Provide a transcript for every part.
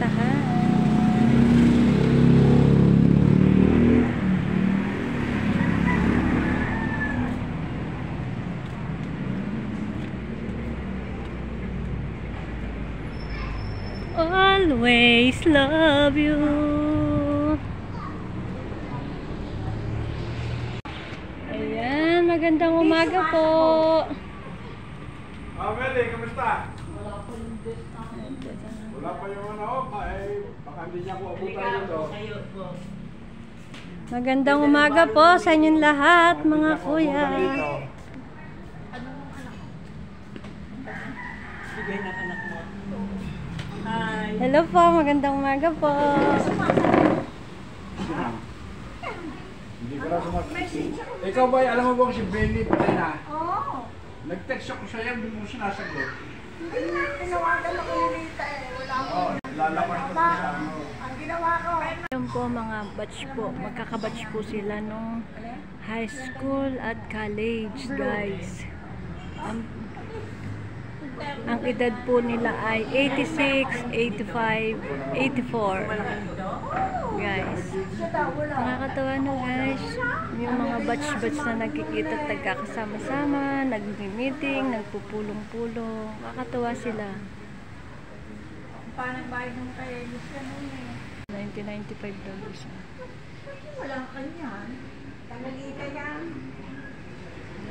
puntahan. Always love you. Ayan, magandang umaga po. Meli, kamusta? Wala pa yung ano, baka hindi niya po abutan dito. Magandang umaga po sa inyong lahat, mga kuya. Hello po, magandang umaga po. Hindi ko lang sumagot. Ikaw ba, alam mo ba si Benny patay na? Oo. Nag-text ako sa'yo, hindi mo sinasagot. Hindi na, tinawagan ako ni Rita eh. Wala ko. Oo, lalapas ko sa ano. Ang ginawa ko. Ayun po mga batch po, magkakabatch po sila nung high school at college, guys. Ang edad po nila ay 86, 85, 84. Guys. Nakakatawa na guys. Yung mga batch-batch na nagkikita at nagkakasama-sama, nag-meeting, nagpupulong-pulong. Nakakatawa sila. Paano bayad ng kaya siya noon eh. 1995 daw siya. Wala kanyan. Tangalita yan.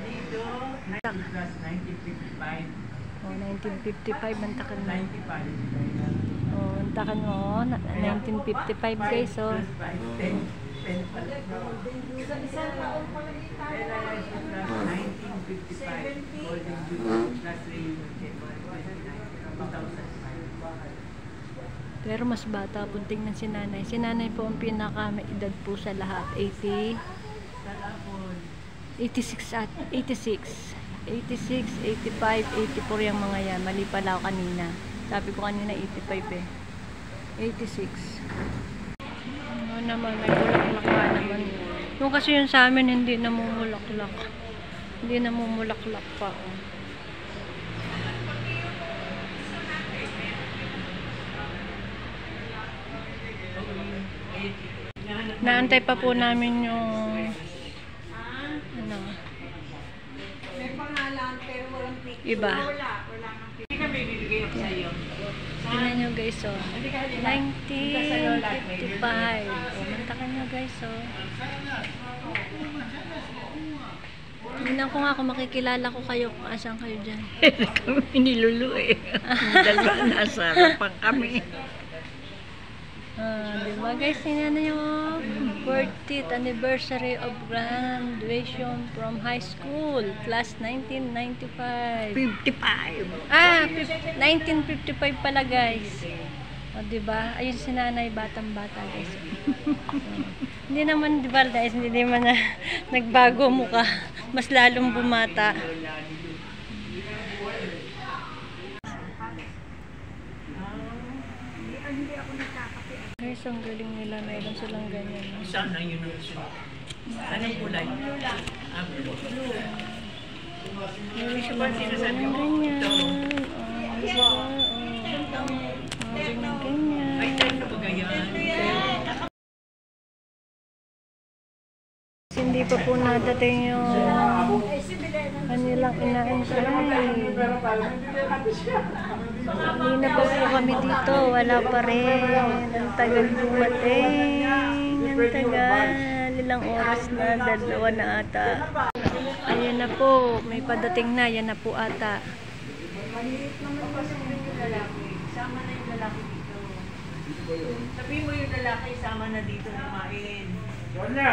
Dito, 1955. Oh, 1955 ang takan mo. 95. Oh, ang takan mo. 1955 guys, oh. 10 pala. Sa isang taon pala kita. 1955. Golden Jubilee plus reunion. 2005. Pero mas bata po tingnan si nanay. Si nanay po ang pinaka may edad po sa lahat. 86 at 86. 86, 85, 84 yung mga yan. Mali pala ako kanina. Sabi ko kanina 85 eh. 86. Ano naman, may bulaklak pa naman. Yung kasi yun sa amin, hindi namumulaklak. Hindi namumulaklak pa. Oh. Naantay pa po namin yung ano, May pangalan pero walang picture. iba. Wala nang picture. Hindi kami bibigay ako sa iyo. Tingnan nyo guys, oh. 1955. Oh, mantakan nyo guys, oh. Tingnan ko nga kung makikilala ko kayo kung asan kayo dyan. Kami nilulu eh. Dalawa nasa harapan kami. Diba guys, tingnan nyo, 40th anniversary of graduation from high school, class 1995. 55. 1955 pala guys. O diba, ayun si nanay, batang-bata guys. Hindi naman, diba guys, hindi naman na nagbago mukha, mas lalong bumata. Hindi ako nagkakape. Guys, ang galing nila, mayroon silang ganyan. Saan na yun ang sunod? Anong kulay? Mayroon silang ganyan. Ganyan. Ay, tayo na ba ganyan? Hindi pa po nadating yung kanilang inaantay. Hindi na pa po kami dito. Wala pa rin. Ang tagal dumating. Ang tagal. Ilang oras na. 2 na ata. Ayan na po. May padating na. Ayan na po ata. Maliit naman kasi yung lalaki. Sama na yung lalaki dito. Sabihin mo yung lalaki, sama na dito kumain. Sonia!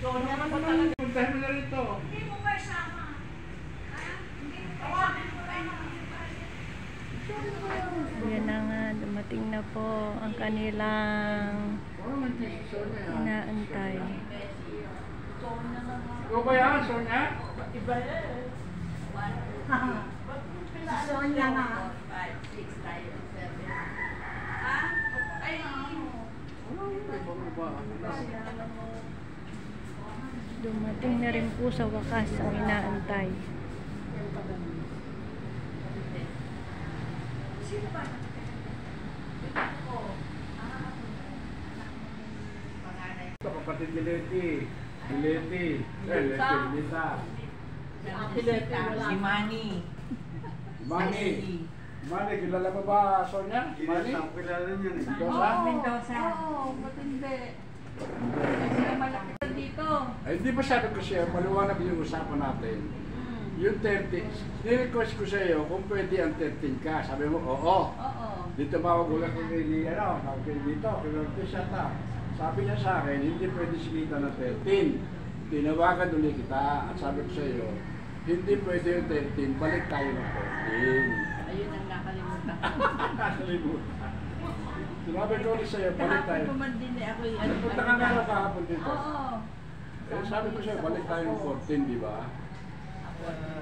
Doon naman pa talaga. Puntahan mo na rito. Hindi mo ba sama? Tawagin mo lang. Ayan na nga. Dumating na po ang kanilang inaantay. Ikaw ba yan, Sonia? Iba yan. Si Sonia nga. Dumating na rin po sa wakas ang inaantay. Sino ba? Ate Dileti. Dileti. Lita. Si Manny. Manny. Manny, kilala mo ba Sonia? Manny? Kilala niya eh. Mendoza? Mendoza. Oo, matindi. Kasi malaki dito. Ay, hindi masyado kasi maliwanag yung usapan natin. Yung 30, nirequest ko sa iyo kung pwede ang 13 ka. Sabi mo, oo. Oo. Dito magugulat ko kay dito, kay Lortesa ta. Sabi niya sa akin, hindi pwede simita ng 13. Tinawagan ulit kita at sabi ko sa iyo, hindi pwede yung 13, balik tayo ng 14. Ayun ang nakalimutan. Nakalimutan. Sinabi ko ulit sa iyo, balik tayo. Kahapon pa din ako yung Punta ka nga kahapon dito. Oo. Eh, sabi ko sa iyo, balik tayo ng 14, di ba?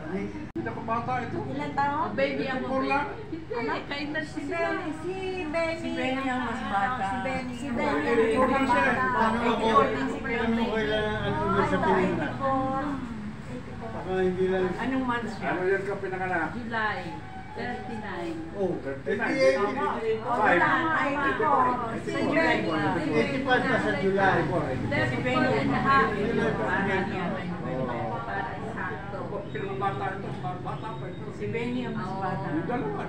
Hindi ako bata ito. Ilan taon? Baby ako, Four lang. Hindi, kayo na Si sila. Benny. Si Benny. Si Benny ang mas bata. Si Benny. Si Eh, Benny. eh, ang siya. bata. Paano ako? Paano mo kailangan ano ba sa Pilinda? 84. Baka hindi lang. Anong month siya? Ano yan ka pinanganak? July 39. Oh, 39. Five. Si Benny. 85 pa sa July. Si Benny and a half. July pa Para rin. niya. Para sakto. Pinabata ito, bata pa ito. Si Benny ang mas bata. Yung dalawa.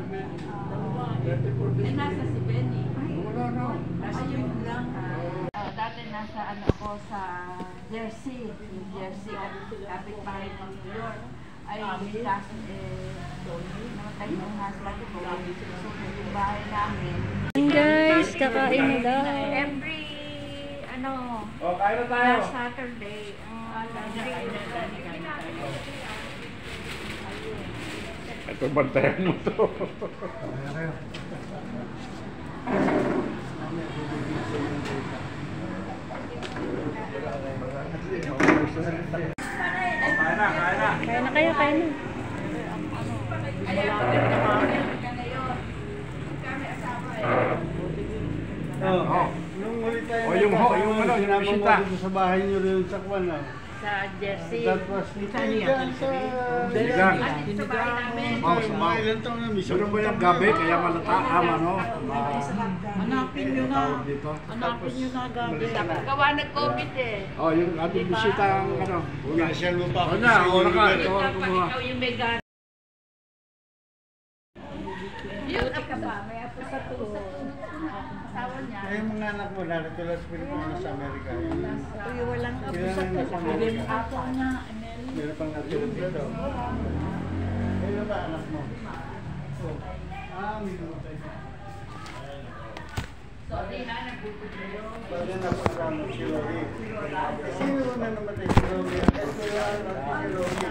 Eh, nasa si Benny. Wala na. Nasa yun lang. Dati nasa ako sa Jersey. New Jersey. Kapit-bahay ng New York. Ay, kasi namatay yung husband ko. Susunod yung bahay namin. Guys, kakain na daw. Every, O, kain na tayo. last Saturday, Ito, bantayan mo to. Kain na, kain na. Kain na kayo, kain na. Oh, nung ulit tayo. Oh, yung ano, yung sinama mo bisita. dito sa bahay niyo rin sa Kwan. Sa Jersey. That was Saan sa... Sinigang. Sa bahay namin. Oh, Mga ilang taon na misa. Meron ba yung gabi? Kaya malataam, ano? Hanapin nyo na. Tawag dito. Hanapin nyo na gabi. Gawa ng-COVID eh. Oh, yung ating bisita ang ano. Nasyal mo pa O na, oras ka. Ito ang Dapat kumuha. ikaw yung may gana. Yun, ka ba? May apo sa tuso. Asawa niya. Eh, mga anak mo, narito lang sa Pilipinas sa Amerika. Uy, walang apo Kailan sa na nasa tuso. Amerika? Apo na. Meron pang natulog dito. Kailan ba anak mo? Oh. May namatay. Sorry ha, nagbubulo. Pwede na po kasama si Rory. Sino na namatay si Rory? Eskwela natin si Rory.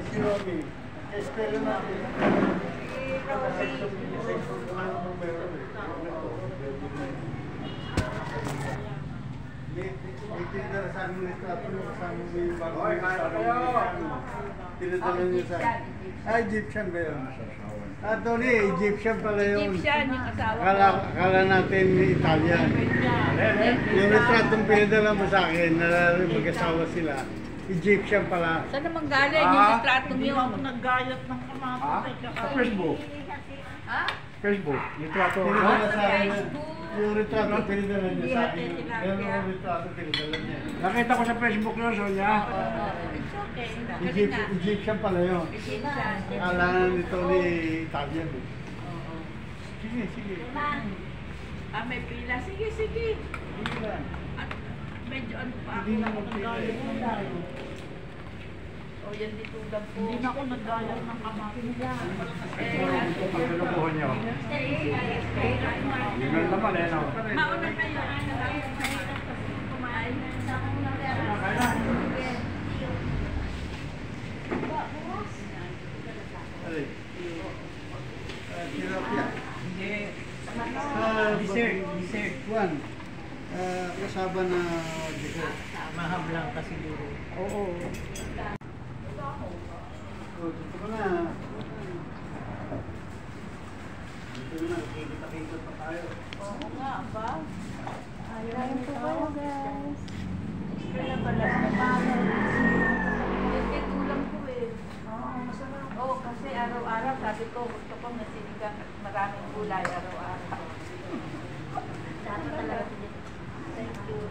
Si Rory. Eskwela natin. May tinadala sa amin nito at kasama mo yung bago. Oy, kaya na kayo. Tinadala niyo sa akin. Egyptian ba yun? Tony, Egyptian pala yun. Egyptian yung asawa ko. Akala natin Italian. Yung retratong pinadala mo sa akin, na mag-asawa sila, Egyptian pala. Saan naman galing yung litratong yun? Ako naggayat ng Ha? Sa Facebook. Ha? Facebook. Litrato ko. Pinadala sa akin, yung retrato pinadala niya sa akin. Pero yung retrato pinadala niya. Nakita ko sa Facebook yun, Sonia. It's okay. Egyptian pala yun. Egyptian. Akala nito ni Italian. Sige, sige. Ah, may pila. Sige, sige. Sige lang. At medyo ano pa ako Hindi na naggayat ng dayo. O yan dito lang po. Hindi na ako naggayat ng kamatis. Ang kinukuha niyo. Yun lang naman eh, no? Mauna kayo. Kumain. Kaya na. Alay. Tilapia. Dessert, dessert. One. Kasaba na dessert. Mahablang ka siguro. Oo. Oh, dito ka na. Dito na, kikita-kita pa tayo. Oo nga ba? Kain po kayo, guys. Kaya pala sa palo. Yung tulang ko eh. Oo, masarap. Oo, kasi araw-araw sabi ko gusto ko na sinigang at maraming gulay araw-araw. Dapat talaga. Thank you.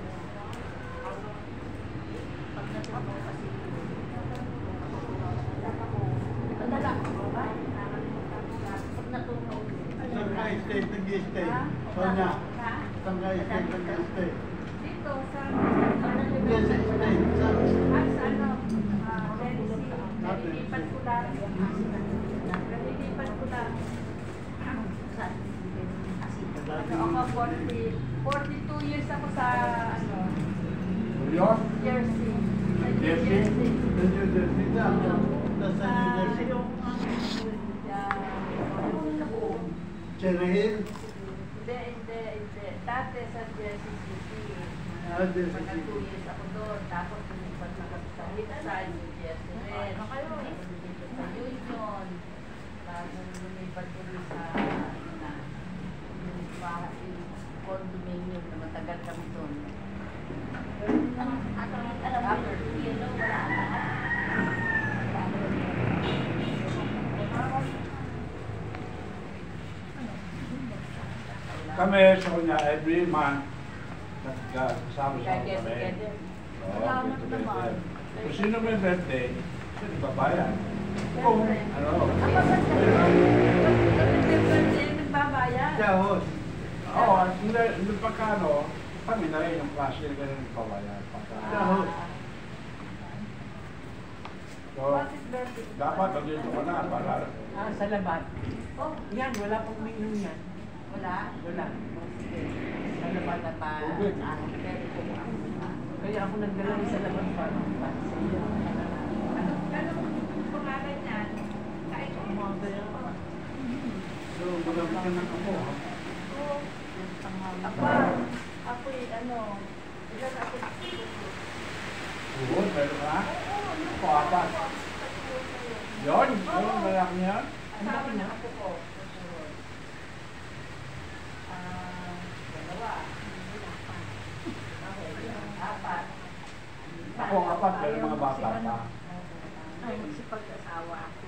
Sonia, Ha? saan kayo stay? Dito, sa... Hindi, sa stay. Saan? Sa ano? Tennessee. Nalilipat ko lang. Nalilipat ko lang. Ano ako, 42 years ako sa ano, New York? Jersey. Sa New Jersey? Jersey. Sa New Jersey na. Nasa New Jersey. Cherry Hill? Hindi. Dati sa Jersey City. Jersey Mga City. 2 years ako doon. Tapos lumipat na kami sa Hillside, New Jersey rin. Dito sa Union. Tapos lumipat ko rin sa condominium na matagal kami doon. Kami, Sonia, every month, nagkasama-sama Get kami. together. Oo, Salamat get naman. together. Kung sino may birthday, sino babayan? Kung, ano, Nagbabayad. Siya, host. oo, hindi pagkano, kami na rin yung klase na ganun babayan. Siya, host. So, What is birthday? dapat nandito ka na para Sa labat. Oh, Yan, wala pong minum yan. wala. Wala. Sige. Sa laban na pa. Tubig. Kaya ako nagdala sa labat para magpansin. Anong pangalan niyan? Kain ko. Mga kaya. So, malapit ka ng ako. Ako'y ano, ilan ako Oo, pero ka? O, apat. Yun, yung malaki niya. asawa na ako ko. Dalawa. Apat. Ako, apat, pero mga bata pa. Ay, magsipag-asawa ako.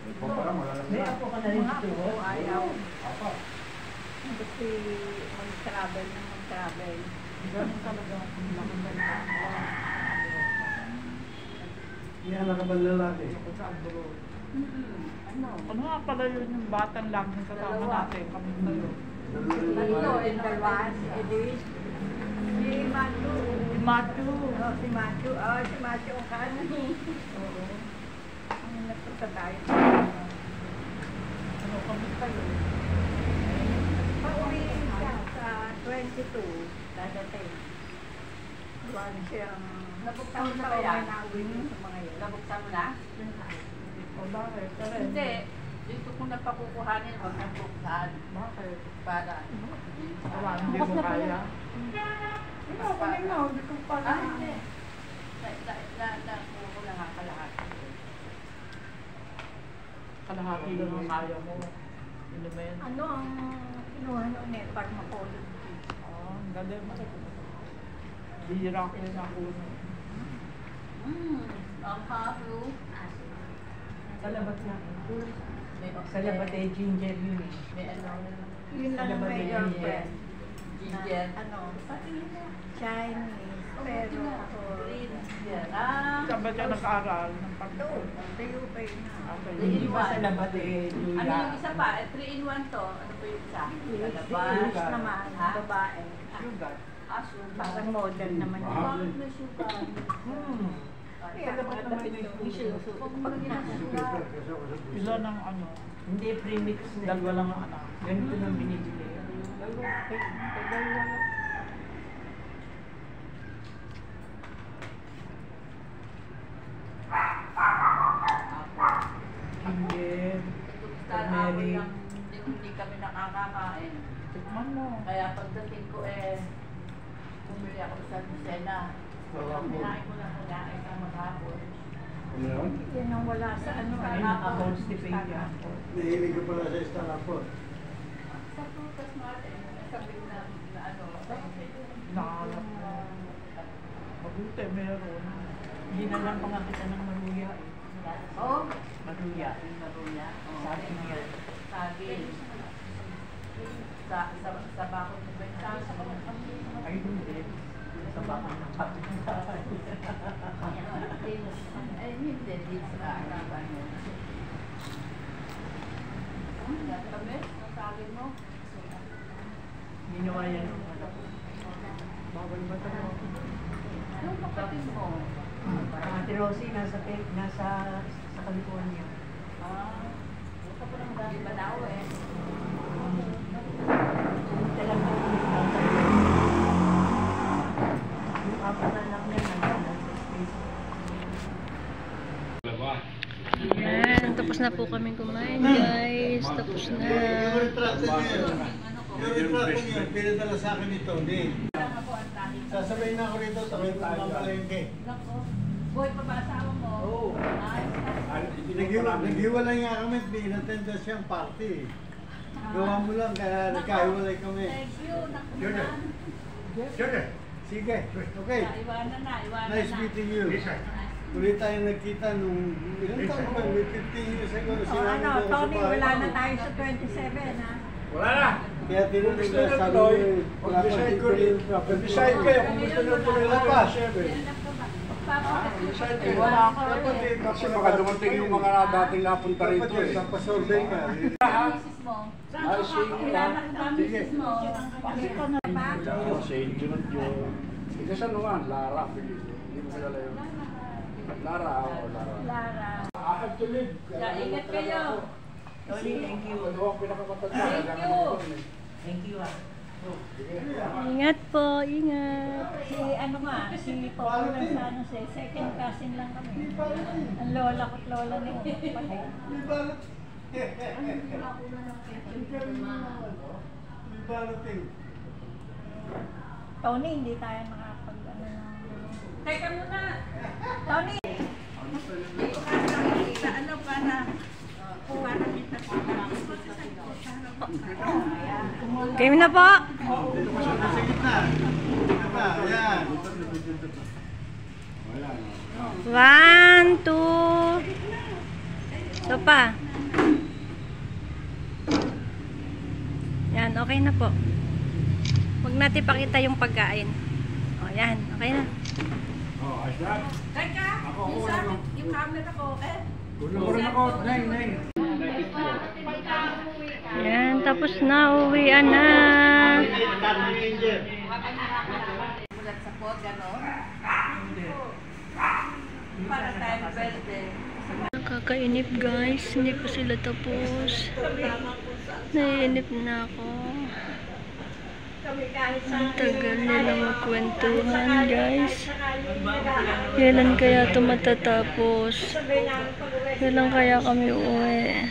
Ikaw pa lang, wala lang May na. apo ka na rin dito. Oo, ayaw. Apat. Kasi mag-travel na mag-travel. Ganun talaga. Yan, nakabang lalaki. Ako sa abroad. Ano? Ano nga pala yun yung batang lang yung kasama Dalawa. natin, kami tayo. Ito, and the one, Edwin. Si Matu. Matthew. Oh, si Matu. Oh, si Matu ang kanan. Oo. Ang nagpunta tayo. Ano kami tayo? Pauwi siya sa 22. Dadating. Buwan siyang... Nabuksan mo na ba yan? Nauwi mo sa mga yun. Nabuksan mo na? O bakit? Pero, Hindi. Dito ko napakukuhanin. Huwag nang buksan. bakit? Para... Wala, hindi mo kaya. Hindi ko pa na. Hindi. Nakuha ko na nga kalahati. Kalahati lang ang kaya mo. Ano ba yan? Ano ang kinuha noon eh? Pharmacology. Oh, ang galing mo. Bira ko yung nakuha. Ang haru. Sa labat na. May Sa labat ay ginger yun eh. May ano. Yun lang ang may girlfriend. Ginger. Ano, Chinese, pero Green. Ginger. Ah. Saan ba siya nag-aral? Ng pag- tayo pa yun. Hindi ba sa labat eh, luya? Ano yung isa pa? 3-in-1 to. Ano po yung isa? Kalabas. English naman, Ha? babae. Sugar. Sugar. Parang modern naman yun. Bakit may sugar? Sa labat naman yung sugar. Pag ginasugar. Isa ng ano, Hindi, premix na. dalawa lang ang anak. Ganito nang binibili. Ginger, turmeric. Hindi kami nakakakain. Tikman mo. Kaya pagdating ko bumili ako sa Lucena. Kinain ko na kinain sa maghapon. Ano yun? Yan ang wala sa ano. Ay, naka-constipate yan. Nahilig ka pala sa Staraport. Sa prutas natin, sabi na ano, Nakalap mo. Mabuti, meron. Hindi na lang pa nga kita ng maruya eh. oh, Maruya. naruya. Sabi niya. Saging. Sa bakod ng benta, sa mga Ay, hindi. Sa baka ng kapitbahay. ay hindi, dito sa ano. Kami, ang saging mo. Ginawa yan ng anak ko. Bawal ba ito? Yung kapatid mo. Ate Rosie, nasa California. Yung kapatid mo, di ba daw eh? Talagang yung apat na anak niya nasa space. Yan, tapos na po kami kumain guys. Tapos na. Yung retrato niyo, pinadala sa akin ito, hindi. Sasabihin na ako rito, takot na mamalengke. Boy, pa ba asawa mo? Oo. Naghiwalay nga kami, inattenda siyang party. Gawa mo lang, kaya nagkahiwalay kami. Thank you. Sige. Sige, okay. Iwanan na. Nice meeting you. Ulit tayo nagkita nung ilang taon ba? May 15 years ago na sinabi ko sa Tony, bahay wala ko. na tayo sa 27, ha? Wala na. Kaya tinanong Gusto na nyo sabi tuloy, ko, wala pa mag-decide dito ko rin. yung property. Mag-decide kayo kung gusto nyo tuloy na pa. Decide kayo. Wala ka. Kasi baka dumating yung mga dating napunta rito eh. Papasolve ka. Misis mo. Ay, sige. Kilala ka ba, misis mo? Saint John John. Kasi ano nga, Lara, hindi mo kilala yun. Lara, ako, Lara. Lara. I have to live. Ingat kayo. Tony, thank you. Ano ang pinakamatanda? Thank you. Thank you ah. Ingat po, ingat. Si ano nga, si Polo lang sa ano, second cousin lang kami. Ang lola ko't lola ni patay. Tony, hindi tayo makapag ano ng... Teka muna. Tony! Ano para kita ko. Game na po. Sa gitna. Ayan. Wala na. 1, 2. Ito pa. Yan, okay na po. Huwag natin pakita yung pagkain. O, yan. Okay na. Oh, ayos na. Teka, yung camera ko, eh. Gulo ko rin ako. Nine. Yan, tapos na. Uwian na. Mulat sa pod, gano'n? Para tayo birthday. Nakakainip guys. Hindi pa sila tapos. Naiinip na ako. Ang tagal nila magkwentuhan guys. Kailan kaya ito matatapos? Kailan kaya kami uuwi?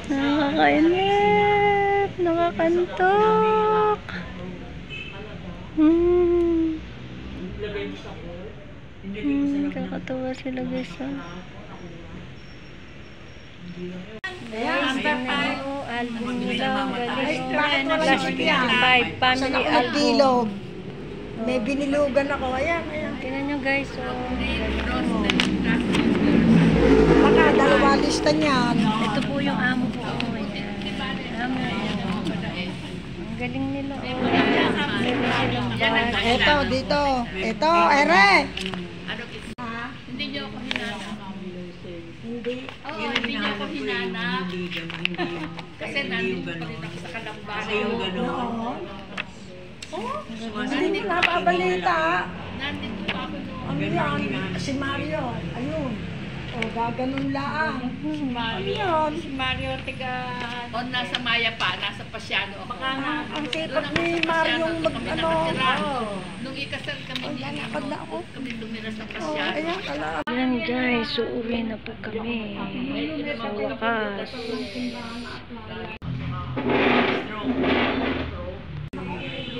Nakakainip. Nakakantok. Kakatawa sila guys. Album nila. Galing. Last 55. Family album. May binilugan ako. Ayan, ayan. Tingnan nyo guys. Baka dalawa lista niyan. Ito po yung amo ko. Ayan. Amo. Ang galing nila. Meron silang bag. Ito, dito. Ito, ere. Hindi niyo ako hinanap. Hindi. Oo, hindi niyo ako hinanap. Kasi nandito pa rin ako sa Kalamba. Kasi yung gano'n. Hindi mo nababalita. Nandito pa ako noon. Ano yan? Si Mario. Ayun. O, gaganon lang. Si Mario. Si Mario, tiga... O, nasa Maya pa. Nasa Pasiano ako. Baka nga, ang Doon sikat ako ni sa Mario Pasiano, mag kami ano. nakatira. Oo. Nung ikasal kami ni lalakad na ako. kami lumira sa Oh, Pasiano. ayan, ala. Yan guys. Uuwi na po kami. Sa wakas.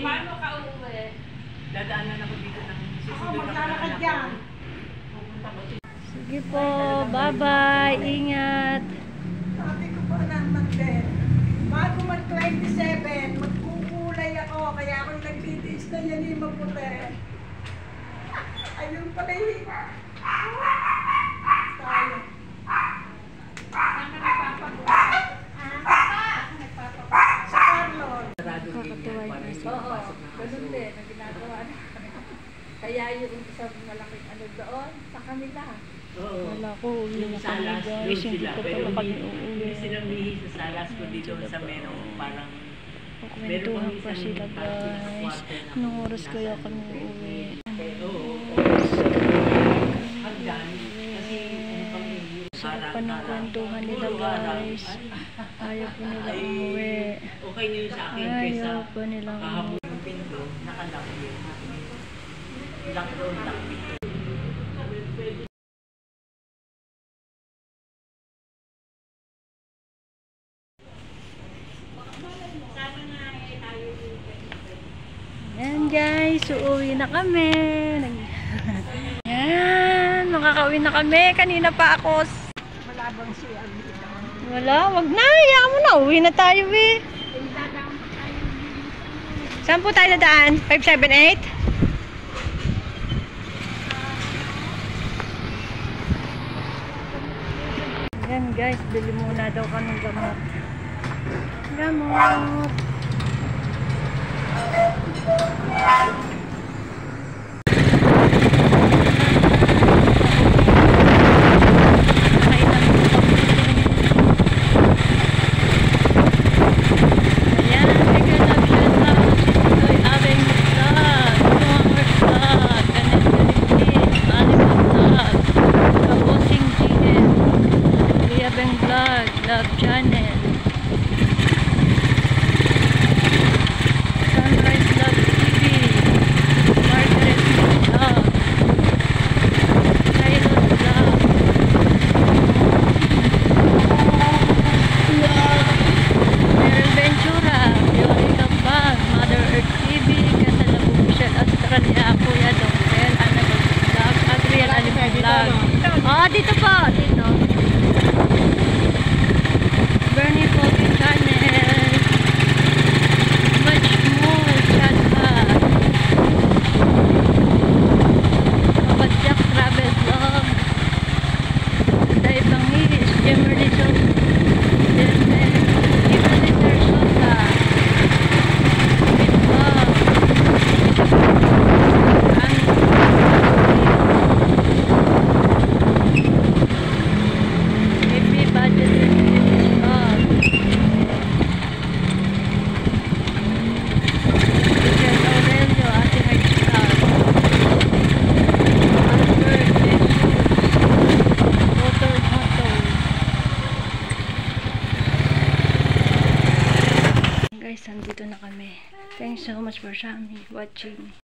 Paano ka uwi? Dadaanan ako dito ng susunod na Maglalakad anak yan. Sige po. Bye-bye. Ingat. Sabi ko pa naman din, bago mag-27, magkukulay ako, kaya ako nagtitiis na yan yung maputi. Ayun pala yung... Tayo. Saan ka nagpapagawa? Sa Carlon. sarado din yan para hindi mapasok na Ganun din, ang ginagawa na. Kaya yung isang malaking ano doon, sa kanila. Oo. Wala ko. Uuwi Yung na kami salas guys. doon Hindi sila, ko pero pala kami hindi uuwi. silang lihi sa salas ko dito sa merong parang Kukwentuhan pa sila guys. Anong oras kaya kami uuwi? Sarap pa ng kwentuhan nila guys. Ayaw po nila umuwi. Okay nyo sa akin Ayaw pa nilang umuwi. yung pinto, nakalock yun. Lockdown lang dito. Yan guys, uuwi na kami. Yan, makakauwi na kami. Kanina pa ako. Malabang siya. Wala, wag na. Hayaan mo na. Uwi na tayo eh. Saan po tayo dadaan? 578? Yan guys, bili muna daw kami gamot. Gamot. Love Channel, Sunrise Love TV, Margaret Love, Silent Love, Meryl Ventura, Violeta Bag, Mother Earth TV, Kasalab Official Australia, Kuya Donkel, Annabelle Vlog, Adriel Alim Vlog. Oh, dito po, dito. Bernie Poppy Channel, much more chat. Kabadyak Travel Vlog, Daibang Milis, Jemerly Sosa, Ibaliter Sosa, Bitbog, Happy Budget guys, nandito na kami. Thanks so much for watching.